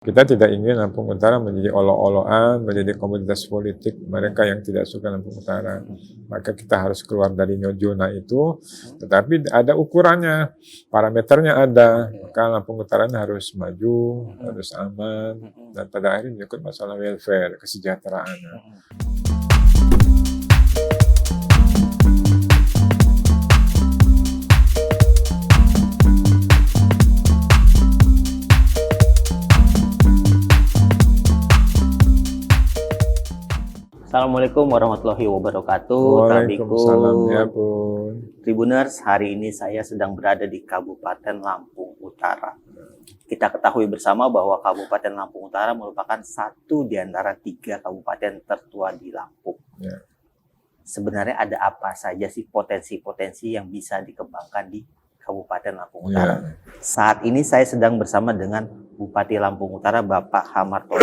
Kita tidak ingin Lampung Utara menjadi olok-olokan, menjadi komoditas politik mereka yang tidak suka Lampung Utara. Maka kita harus keluar dari zona itu, tetapi ada ukurannya, parameternya ada. Maka Lampung Utara harus maju, harus aman, dan pada akhirnya menyangkut masalah welfare, kesejahteraan. Assalamualaikum warahmatullahi wabarakatuh. Waalaikumsalam ya Bun. Tribuners, hari ini saya sedang berada di Kabupaten Lampung Utara. Kita ketahui bersama bahwa Kabupaten Lampung Utara merupakan satu di antara 3 kabupaten tertua di Lampung. Ya. Sebenarnya ada apa saja sih potensi-potensi yang bisa dikembangkan di Kabupaten Lampung Utara? Ya. Saat ini saya sedang bersama dengan Bupati Lampung Utara, Bapak Hamartono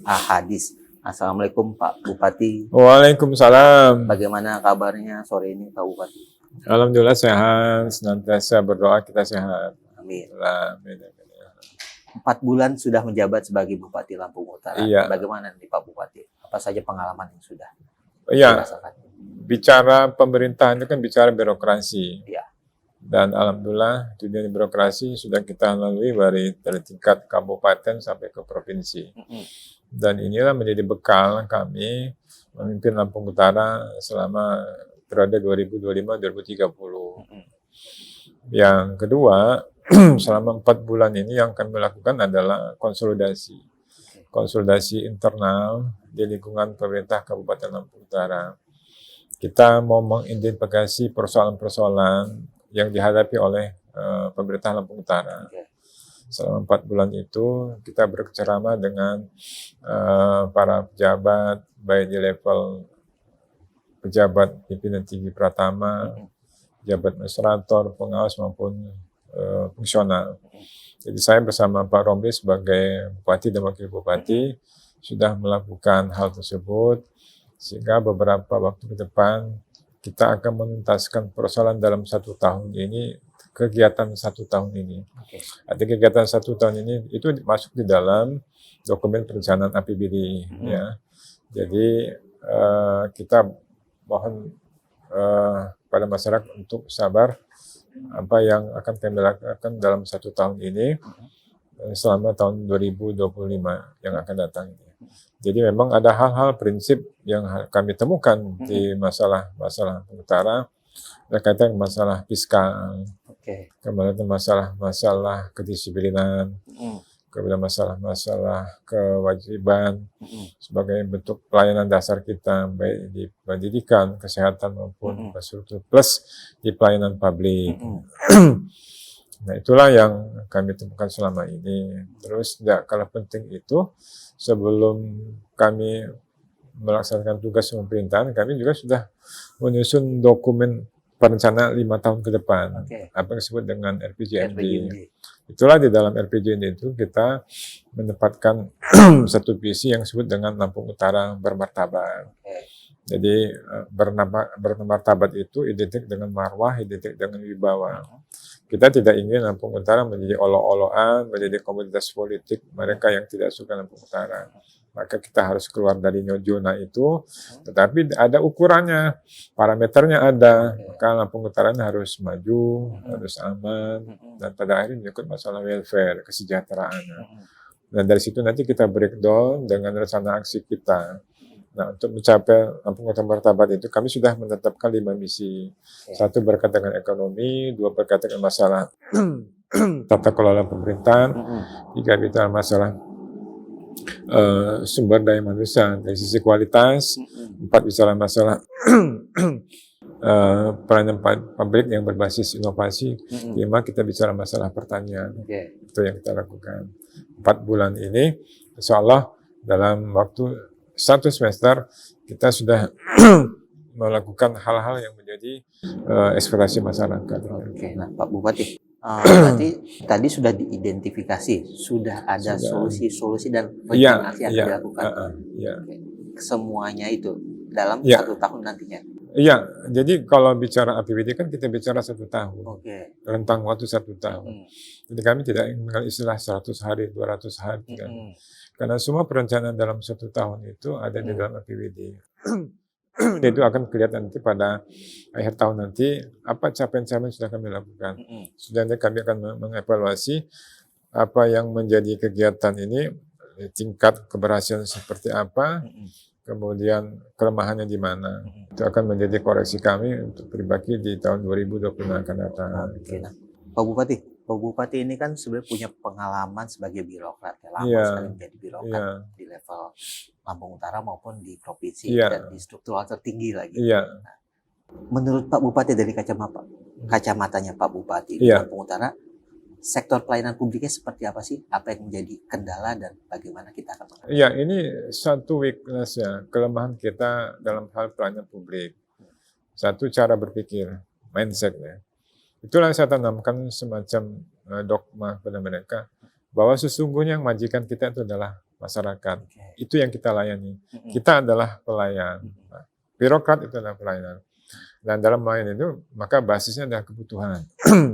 Ahadis. Assalamualaikum Pak Bupati. Waalaikumsalam. Bagaimana kabarnya sore ini Pak Bupati? Alhamdulillah sehat, senantiasa berdoa kita sehat. Amin. Amin. 4 bulan sudah menjabat sebagai Bupati Lampung Utara. Iya. Bagaimana nih Pak Bupati? Apa saja pengalaman yang sudah Iya, dirasakan? bicara pemerintahan itu kan bicara birokrasi. Iya. Dan alhamdulillah dunia birokrasi sudah kita lalui dari tingkat kabupaten sampai ke provinsi. Dan inilah menjadi bekal kami memimpin Lampung Utara selama periode 2025-2030. Yang kedua, selama 4 bulan ini yang kami lakukan adalah konsolidasi. Konsolidasi internal di lingkungan pemerintah Kabupaten Lampung Utara. Kita mau mengidentifikasi persoalan-persoalan yang dihadapi oleh pemerintah Lampung Utara. Selama 4 bulan itu kita bercengkrama dengan para pejabat, baik di level pejabat pimpinan tinggi Pratama, pejabat administrator, pengawas maupun fungsional. Jadi saya bersama Pak Romli sebagai Bupati dan Wakil Bupati sudah melakukan hal tersebut, sehingga beberapa waktu ke depan kita akan menuntaskan persoalan dalam 1 tahun ini, kegiatan 1 tahun ini. Artinya kegiatan 1 tahun ini itu masuk di dalam dokumen perencanaan APBD. Ya. Jadi kita mohon pada masyarakat untuk sabar apa yang akan kami lakukan dalam 1 tahun ini selama tahun 2025 yang akan datang ini. Jadi memang ada hal-hal prinsip yang kami temukan di masalah utara, berkaitan masalah fiskal, kemudian masalah kedisiplinan, kemudian masalah kewajiban sebagai bentuk pelayanan dasar kita, baik di pendidikan, kesehatan maupun infrastruktur, plus di pelayanan publik. Nah, itulah yang kami temukan selama ini. Terus tidak kalah penting itu, sebelum kami melaksanakan tugas pemerintahan, kami juga sudah menyusun dokumen perencanaan 5 tahun ke depan, apa yang disebut dengan RPJMD. Itulah di dalam RPJMD itu kita menempatkan satu visi yang disebut dengan Lampung Utara bermartabat. Jadi bermartabat itu identik dengan marwah, identik dengan wibawa. Kita tidak ingin Lampung Utara menjadi olok-olokan, menjadi komoditas politik mereka yang tidak suka Lampung Utara. Maka kita harus keluar dari zona itu, tetapi ada ukurannya, parameternya ada. Maka Lampung Utara harus maju, harus aman, dan pada akhirnya menyangkut masalah welfare, kesejahteraan. Dan dari situ nanti kita breakdown dengan rencana aksi kita. Nah, untuk mencapai Lampung Utara martabat itu kami sudah menetapkan 5 misi. 1 berkaitan dengan ekonomi, 2 berkaitan dengan masalah tata kelola pemerintahan, 3 bicara masalah sumber daya manusia dari sisi kualitas, 4 bicara masalah pelayanan publik yang berbasis inovasi, 5 kita bicara masalah pertanian. Itu yang kita lakukan 4 bulan ini. Insya Allah dalam waktu 1 semester kita sudah melakukan hal-hal yang menjadi ekspektasi masyarakat. Nah Pak Bupati, berarti tadi sudah diidentifikasi, sudah ada solusi-solusi dan rencana aksi yang dilakukan. Semuanya itu dalam 1 tahun nantinya. Iya, jadi kalau bicara APBD kan kita bicara 1 tahun, Oke. rentang waktu 1 tahun. Mm-mm. Jadi kami tidak mengenal istilah 100 hari, 200 hari, tidak. Mm-mm. Karena semua perencanaan dalam 1 tahun itu ada di Mm. dalam APBD. Itu akan kelihatan nanti pada akhir tahun nanti apa capaian-capaian yang sudah kami lakukan. Mm-mm. Selanjutnya kami akan mengevaluasi apa yang menjadi kegiatan ini, tingkat keberhasilan seperti apa, Mm-mm. kemudian kelemahannya di mana. Mm-mm. Itu akan menjadi koreksi kami untuk pribadi di tahun 2025 akan datang. Oke, nah, Pak Bupati ini kan sebenarnya punya pengalaman sebagai birokrat, ya, lama Iya, sekali menjadi birokrat iya, di level Lampung Utara maupun di provinsi iya, dan di struktural tertinggi lagi. iya, Menurut Pak Bupati dari kacamatanya Pak Bupati di iya. Lampung Utara, sektor pelayanan publiknya seperti apa sih? Apa yang menjadi kendala dan bagaimana kita akan mengatasi? Iya, ini satu weakness ya, kelemahan kita dalam hal pelayanan publik. Satu, cara berpikir, mindset ya. Itulah yang saya tanamkan semacam dogma kepada mereka, bahwa sesungguhnya yang majikan kita itu adalah masyarakat. Oke. Itu yang kita layani. Mm-mm. Kita adalah pelayan. Mm-mm. Nah, birokrat itu adalah pelayanan. Dan dalam melayani itu, maka basisnya adalah kebutuhan.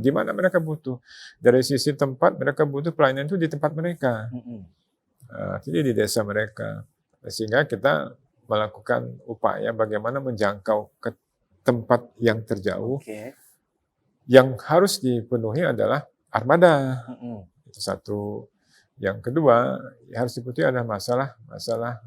Di mana mereka butuh? Dari sisi tempat, mereka butuh pelayanan itu di tempat mereka. Mm-mm. Jadi di desa mereka. Sehingga kita melakukan upaya bagaimana menjangkau ke tempat yang terjauh. Oke. Yang harus dipenuhi adalah armada. Mm-mm. Itu satu. Yang kedua, yang harus dipenuhi adalah masalah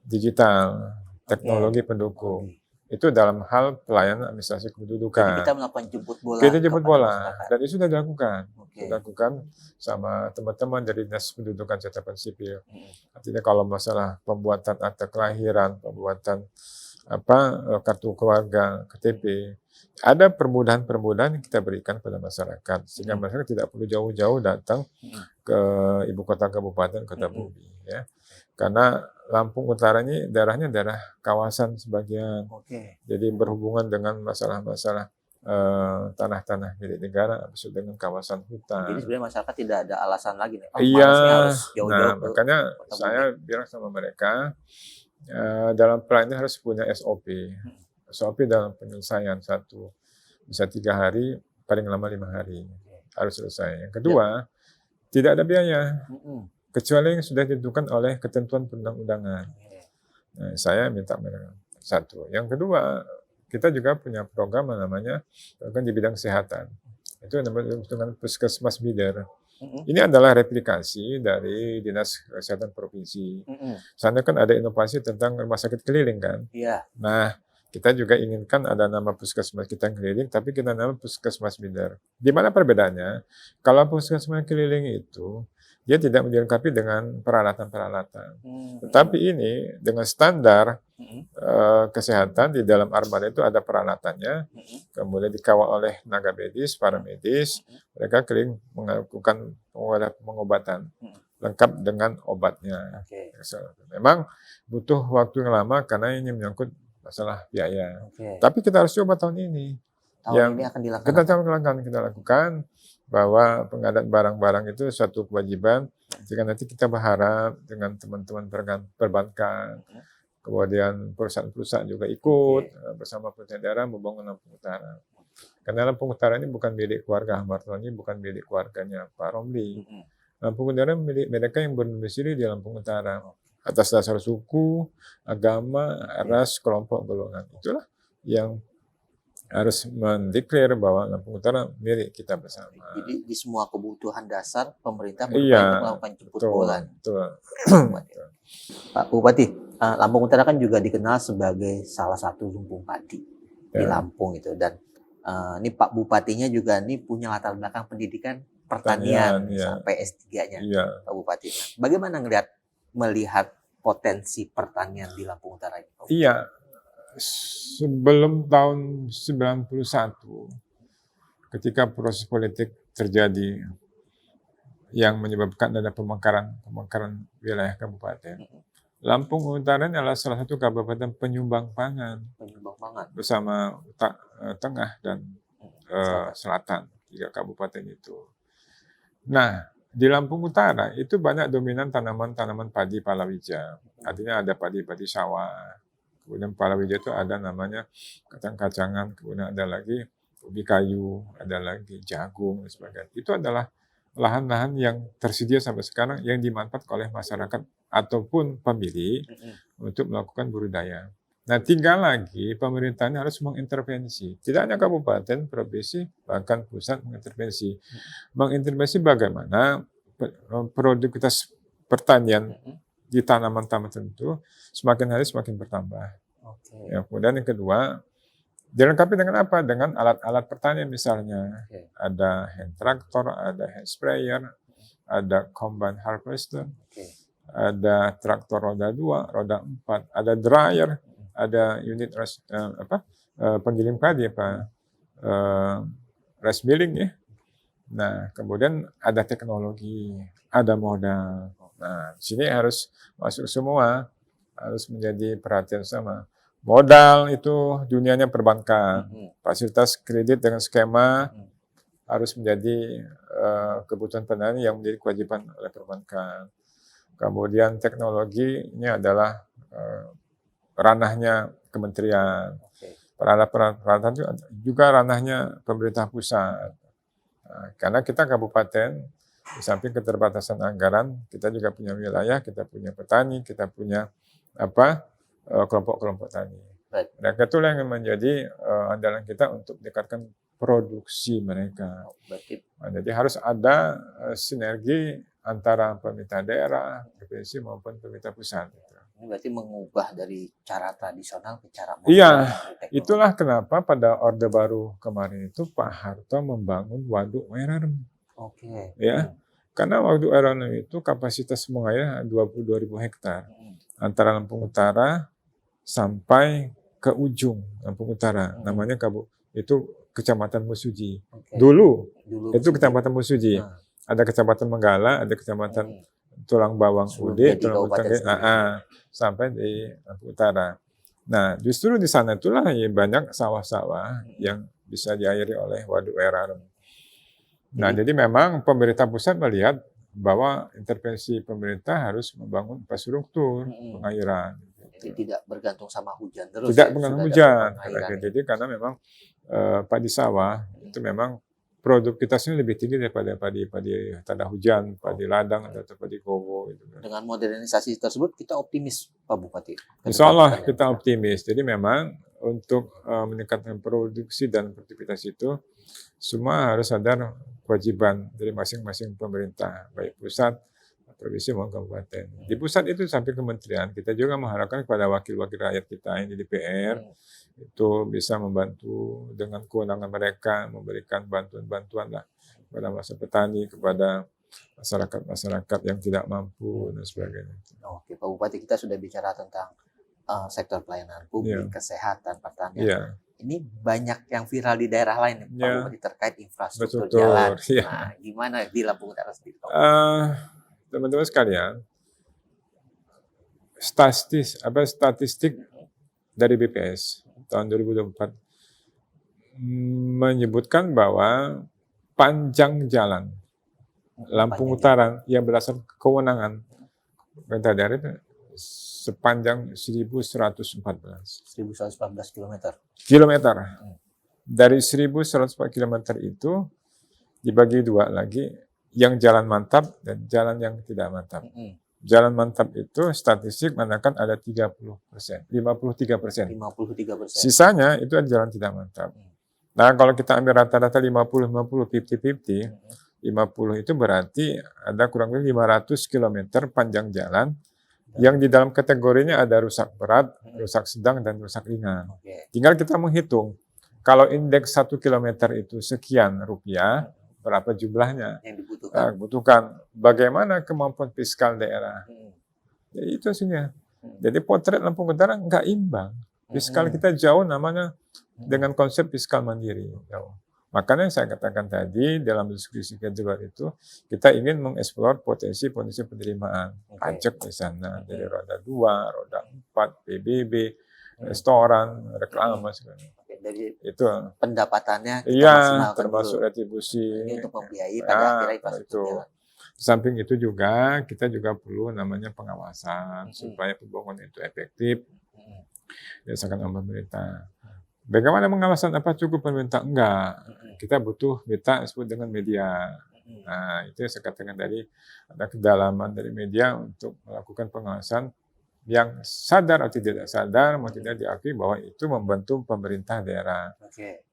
digital, teknologi pendukung. Oke. Itu dalam hal pelayanan administrasi Jadi kependudukan. kita melakukan jemput bola. Kita jemput kepada bola, masyarakat. dan itu sudah dilakukan. Oke. Dilakukan sama teman-teman dari Dinas Pendudukan Catatan Sipil. Mm-mm. Artinya kalau masalah pembuatan akta kelahiran, pembuatan kartu keluarga, KTP, ada permudahan-permudahan yang kita berikan pada masyarakat sehingga masyarakat tidak perlu jauh-jauh datang ke ibu kota kabupaten, kota bumi, ya. Karena Lampung Utara ini daerahnya daerah kawasan sebagian, Oke. jadi berhubungan dengan masalah-masalah tanah-tanah milik negara, habis itu dengan kawasan Jadi hutan. sebenarnya masyarakat tidak ada alasan lagi nih. Iya, Malasnya harus jauh-jauh nah ke makanya kota saya bilang sama mereka, dalam pelayanan harus punya SOP. SOP dalam penyelesaian satu, bisa 3 hari, paling lama 5 hari harus selesai. Yang kedua, tidak ada biaya, Mm-mm. kecuali yang sudah ditentukan oleh ketentuan perundang-undangan. Nah, saya minta mereka. Satu. Yang kedua, kita juga punya program yang namanya program di bidang kesehatan. Itu namanya dengan puskesmas bider. Mm-mm. Ini adalah replikasi dari Dinas Kesehatan Provinsi. Mm-mm. Sana kan ada inovasi tentang rumah sakit keliling kan. Iya. Nah, kita juga inginkan ada nama puskesmas kita keliling, tapi kita nama puskesmas bider. Di mana perbedaannya? Kalau puskesmas keliling itu, dia tidak dilengkapi dengan peralatan-peralatan. Tetapi ini dengan standar kesehatan di dalam armada itu ada peralatannya, kemudian dikawal oleh tenaga medis, para medis, mereka keliling melakukan pengobatan lengkap dengan obatnya. Oke. Memang butuh waktu yang lama karena ini menyangkut masalah biaya. Oke. Tapi kita harus coba tahun ini. Tahun ini akan dilakukan. Kita lakukan bahwa pengadaan barang-barang itu suatu kewajiban. Jika nanti kita berharap dengan teman-teman perbankan, kemudian perusahaan-perusahaan juga ikut bersama pemerintah daerah membangun Lampung Utara. Karena Lampung Utara ini bukan milik keluarga Hamartoni, bukan milik keluarganya Pak Romli. Lampung Utara milik mereka yang berdomisili di Lampung Utara. Atas dasar suku, agama, ras, kelompok, golongan. Itulah yang harus mendeklar bahwa Lampung Utara milik kita bersama. Jadi di semua kebutuhan dasar pemerintah melakukan jemput bola. Betul. Pak Bupati, Lampung Utara kan juga dikenal sebagai salah satu lumbung padi di Lampung itu, dan ini Pak Bupatinya juga ini punya latar belakang pendidikan pertanian sampai S3-nya. Pak Bupati. Bagaimana melihat potensi pertanian di Lampung Utara ini? Iya. Sebelum tahun 91, ketika proses politik terjadi yang menyebabkan ada pemekaran wilayah kabupaten, Lampung Utara adalah salah satu kabupaten penyumbang pangan. Bersama Tengah dan Selatan, 3 kabupaten itu. Nah, di Lampung Utara itu banyak dominan tanaman-tanaman padi palawija. Artinya ada padi-padi sawah, kemudian palawija itu ada namanya kacang-kacangan, kemudian ada lagi ubi kayu, ada lagi jagung dan sebagainya. Itu adalah lahan-lahan yang tersedia sampai sekarang yang dimanfaatkan oleh masyarakat ataupun pemilik untuk melakukan budidaya. Nah, tinggal lagi pemerintahnya harus mengintervensi. Tidak hanya kabupaten, provinsi, bahkan pusat mengintervensi. Mengintervensi bagaimana produktivitas pertanian di tanaman-tanaman tertentu semakin hari semakin bertambah. Ya, kemudian yang kedua, dilengkapi dengan apa? Dengan alat-alat pertanian misalnya. Ada hand tractor, ada hand sprayer, ada combine harvester, ada traktor roda 2, roda 4, ada dryer, ada unit penggiling padi, rice milling ya. Nah, kemudian ada teknologi, ada modal. Nah, sini harus masuk semua, harus menjadi perhatian sama. Modal itu dunianya perbankan, fasilitas kredit dengan skema harus menjadi kebutuhan petani yang menjadi kewajiban oleh perbankan. Kemudian teknologi ini adalah ranahnya kementerian. Peralatan juga ranahnya pemerintah pusat. Nah, karena kita kabupaten, di samping keterbatasan anggaran, kita juga punya wilayah, kita punya petani, kita punya kelompok-kelompok tani. Mereka itulah yang menjadi andalan kita untuk meningkatkan produksi mereka. Nah, jadi harus ada sinergi antara pemerintah daerah, provinsi maupun pemerintah pusat. Ini berarti mengubah dari cara tradisional ke cara modern. Iya, itulah kenapa pada Orde Baru kemarin itu Pak Harto membangun Waduk Werarum. Ya, karena Waduk Werarum itu kapasitas mengalir 22.000 hektar antara Lampung Utara sampai ke ujung Lampung Utara. Namanya itu Kecamatan Musuji. Dulu itu Kecamatan Musuji. Ada Kecamatan Menggala, ada Kecamatan Tulang Bawang Ude, Tulang Bawang sampai di Lampung Utara. Nah, justru di sana itulah ya banyak sawah-sawah yang bisa diairi oleh Waduk Werarum. Nah, jadi memang pemerintah pusat melihat bahwa intervensi pemerintah harus membangun infrastruktur pengairan. Jadi tidak bergantung sama hujan terus. Tidak bergantung hujan. Jadi karena memang padi sawah itu memang produktivitasnya lebih tinggi daripada padi tanah hujan, padi ladang atau padi kobo. Gitu. Dengan modernisasi tersebut kita optimis, Pak Bupati. Insya Allah kita optimis. Jadi memang untuk meningkatkan produksi dan produktivitas itu semua harus sadar kewajiban dari masing-masing pemerintah, baik pusat, provinsi maupun kabupaten. Di pusat itu sampai kementerian, kita juga mengharapkan kepada wakil-wakil rakyat kita yang di DPR itu bisa membantu dengan kewenangan mereka, memberikan bantuan-bantuan lah kepada masa petani, kepada masyarakat yang tidak mampu dan sebagainya. Oke, Pak Bupati, kita sudah bicara tentang sektor pelayanan publik, kesehatan, pertanian. Ini banyak yang viral di daerah lain, Pak Bupati, terkait infrastruktur jalan. Nah, gimana di Lampung Utara sendiri? Teman-teman sekalian, statistik dari BPS tahun 2024 menyebutkan bahwa panjang jalan Lampung Utara yang berdasarkan kewenangan pemerintah daerah itu sepanjang 1.114 kilometer. Dari 1.114 kilometer itu dibagi dua lagi, yang jalan mantap dan jalan yang tidak mantap. Jalan mantap itu statistik mengatakan ada 53%. Sisanya itu adalah jalan tidak mantap. Nah, kalau kita ambil rata-rata 50, 50 itu berarti ada kurang lebih 500 km panjang jalan yang di dalam kategorinya ada rusak berat, rusak sedang, dan rusak ringan. Tinggal kita menghitung. Kalau indeks 1 km itu sekian rupiah, berapa jumlahnya yang dibutuhkan, bagaimana kemampuan fiskal daerah. Jadi itu hasilnya. Jadi potret Lampung Utara nggak imbang. Fiskal kita jauh, namanya dengan konsep fiskal mandiri. Jauh. Makanya saya katakan tadi dalam diskusi kedua itu, kita ingin mengeksplor potensi penerimaan pajak di sana, dari roda 2, roda 4, PBB, restoran, reklama segala. Dari itu pendapatannya kita termasuk retribusi ini untuk membiayai pada akhirnya infrastruktur jalan. Samping itu juga kita juga perlu namanya pengawasan supaya pembangunan itu efektif. dirasakan oleh pemerintah. Bagaimana pengawasan? Apa cukup pemerintah? Enggak. Kita butuh mitra disebut dengan media. Nah, itu yang saya katakan tadi, ada kedalaman dari media untuk melakukan pengawasan yang sadar atau tidak sadar, mau tidak diakui bahwa itu membantu pemerintah daerah.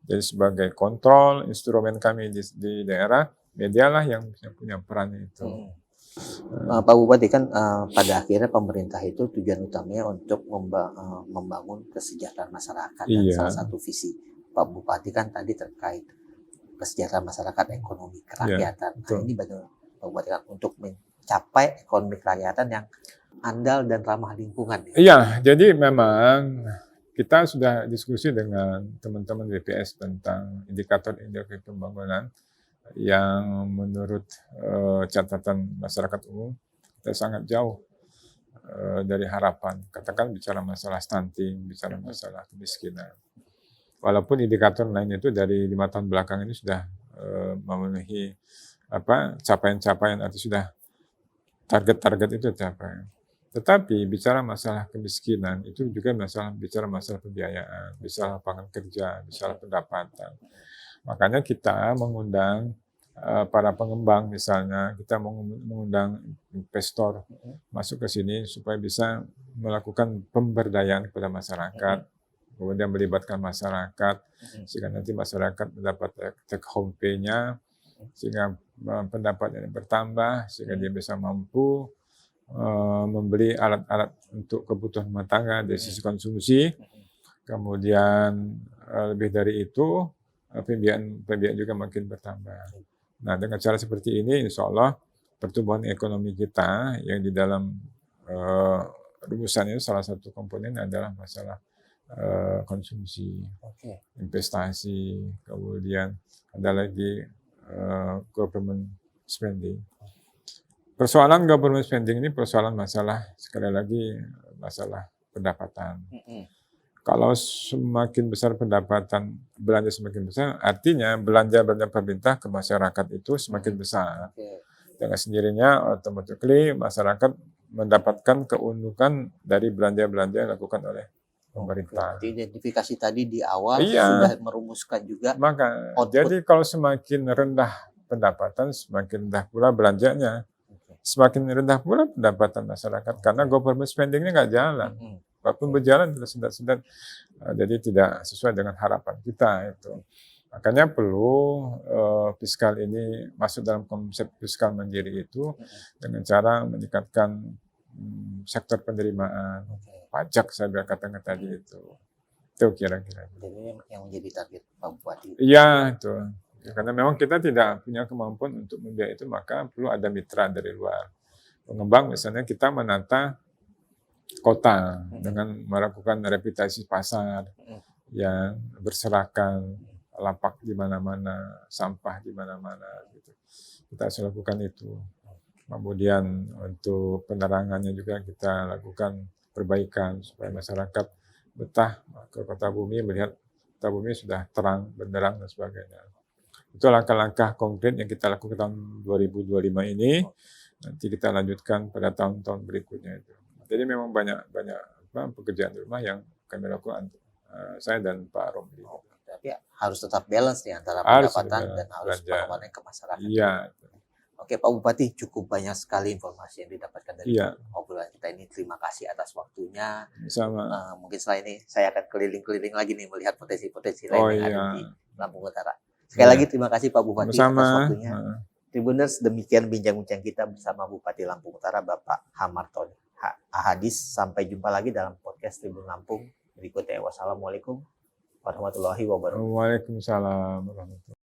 Jadi sebagai kontrol, instrumen kami di daerah, medialah yang punya peran itu. Pak Bupati, kan pada akhirnya pemerintah itu tujuan utamanya untuk membangun kesejahteraan masyarakat. Dan Iya. salah satu visi Pak Bupati kan tadi terkait kesejahteraan masyarakat, ekonomi kerakyatan. Iya, Nah, ini bagaimana Pak Bupati kan untuk mencapai ekonomi kerakyatan yang andal dan ramah lingkungan? Iya, jadi memang kita sudah diskusi dengan teman-teman BPS tentang indikator-indikator pembangunan yang menurut catatan masyarakat umum kita sangat jauh dari harapan. Katakan bicara masalah stunting, bicara masalah kemiskinan. Walaupun indikator lain itu dari 5 tahun belakang ini sudah memenuhi capaian-capaian atau sudah target-target itu tercapai. Tetapi bicara masalah kemiskinan itu juga bicara masalah pembiayaan, bicara lapangan kerja, bicara pendapatan. Makanya kita mengundang para pengembang misalnya, kita mengundang investor masuk ke sini supaya bisa melakukan pemberdayaan kepada masyarakat, kemudian melibatkan masyarakat, sehingga nanti masyarakat mendapat take home pay-nya, sehingga pendapatannya bertambah, sehingga dia bisa mampu membeli alat-alat untuk kebutuhan rumah tangga dari sisi konsumsi. Kemudian lebih dari itu pembiayaan juga makin bertambah. Nah, dengan cara seperti ini, insya Allah pertumbuhan ekonomi kita yang di dalam rumusan itu salah satu komponen adalah masalah konsumsi, investasi, kemudian ada lagi government spending. Persoalan government spending ini persoalan sekali lagi masalah pendapatan. Kalau semakin besar pendapatan, belanja semakin besar, artinya belanja pemerintah ke masyarakat itu semakin besar. Dengan sendirinya, automatically masyarakat mendapatkan keuntungan dari belanja-belanja yang dilakukan oleh pemerintah. Identifikasi tadi di awal Iya. sudah merumuskan juga. Jadi kalau semakin rendah pendapatan, semakin rendah pula belanjanya. Semakin rendah pula pendapatan masyarakat karena government spending-nya nggak jalan. Walaupun berjalan sedat-sedat, jadi tidak sesuai dengan harapan kita itu. Makanya perlu fiskal ini masuk dalam konsep fiskal mandiri itu dengan cara meningkatkan sektor penerimaan pajak, saya katakan tadi itu kira-kira. Jadi yang menjadi target Pak Bupati. Iya itu. Karena memang kita tidak punya kemampuan untuk membiayai itu, maka perlu ada mitra dari luar. Pengembang misalnya kita menata kota dengan melakukan revitalisasi pasar yang berserakan, lapak di mana-mana, sampah di mana-mana gitu. Kita harus lakukan itu. Kemudian untuk penerangannya juga kita lakukan perbaikan supaya masyarakat betah ke Kota Bumi, melihat Kota Bumi sudah terang, benderang dan sebagainya. Itu langkah-langkah konkret yang kita lakukan tahun 2025 ini. Nanti kita lanjutkan pada tahun-tahun berikutnya itu. Jadi memang banyak pekerjaan rumah yang kami lakukan, saya dan Pak Romli. Tapi harus tetap balance nih antara pendapatan dan harus pengembalian ke masyarakat. Iya. Oke Pak Bupati, cukup banyak sekali informasi yang didapatkan dari obrolan kita ini. Terima kasih atas waktunya. Sama. Mungkin setelah ini saya akan keliling-keliling lagi nih melihat potensi-potensi lain yang ada di Lampung Utara. Sekali lagi terima kasih Pak Bupati atas waktunya. Tribuners, demikian bincang-bincang kita bersama Bupati Lampung Utara Bapak Hamarton Ahadis. Sampai jumpa lagi dalam podcast Tribun Lampung berikutnya. Wassalamualaikum warahmatullahi wabarakatuh. Waalaikumsalam warahmatullahi wabarakatuh.